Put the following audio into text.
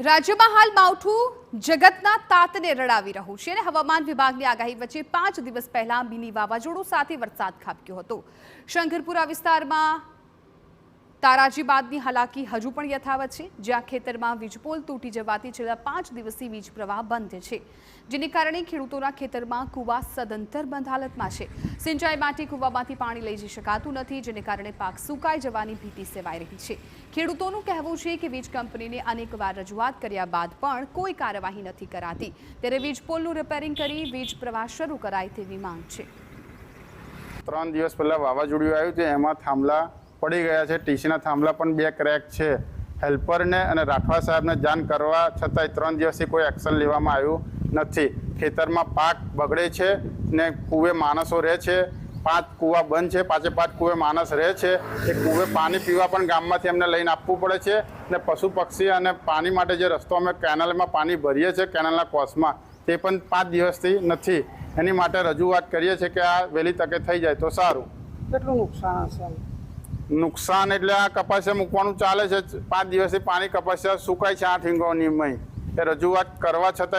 રાજ્યમાં હાલ માવઠું જગતના તાતને રડાવી રહ્યું છે અને હવામાન વિભાગની આગાહી વચ્ચે 5 દિવસ પહેલા મિની વાવાઝોડું સાથે વરસાદ ખાબક્યો હતો। શંકરપુરા વિસ્તારમાં તારાજી બાદની હાલાકી હજુ પણ યથાવત છે, જ્યાં ખેતરમાં વીજપોલ તૂટી જવાથી છેલ્લા 5 દિવસથી વીજ પ્રવાહ બંધ છે, જેને કારણે ખેડૂતોના ખેતરમાં કૂવા સદંતર બંધ હાલતમાં છે। સિંચાઈ માટે કૂવામાંથી પાણી લઈ જઈ શકાતું નથી, જેને કારણે પાક સુકાઈ જવાની ભીતિ સેવાઈ રહી છે। ખેડૂતોનું કહેવું છે કે વીજ કંપનીને અનેકવાર રજૂઆત કર્યા બાદ પણ કોઈ કાર્યવાહી નથી કરાતી, ત્યારે વીજપોલનું રિપેરિંગ કરી વીજ પ્રવાહ શરૂ કરાય તેવી માંગ છે। 3 દિવસ પહેલા વાવાઝોડું આવ્યું છે, એમાં થાંભલા પડી ગયા છે, ટીસીના થાંભલા પણ 2 ક્રેક છે। હેલ્પરને અને રાઠવા સાહેબને જાણ કરવા છતાંય 3 દિવસથી કોઈ એક્શન લેવામાં આવ્યું નથી। ખેતરમાં પાક બગડે છે ને કૂવે માણસો રહે છે, 5 કૂવા બંધ છે, 5 કૂવે માણસ રહે છે। એ કૂવે પાણી પીવા પણ ગામમાંથી એમને લઈને આપવું પડે છે ને પશુ પક્ષી અને પાણી માટે જે રસ્તો અમે કેનાલમાં પાણી ભરીએ છીએ કેનાલના કોસમાં, તે પણ 5 દિવસથી નથી। એની માટે રજૂઆત કરીએ છીએ કે આ વહેલી તકે થઈ જાય તો સારું। કેટલું નુકસાન હશે? નુકસાન એટલે આ કપાસિયા મૂકવાનું ચાલે છે, 5 દિવસથી પાણી કપાસિયા સુકાય છે 8 ઈંગોની મય, એ રજૂઆત કરવા છતાં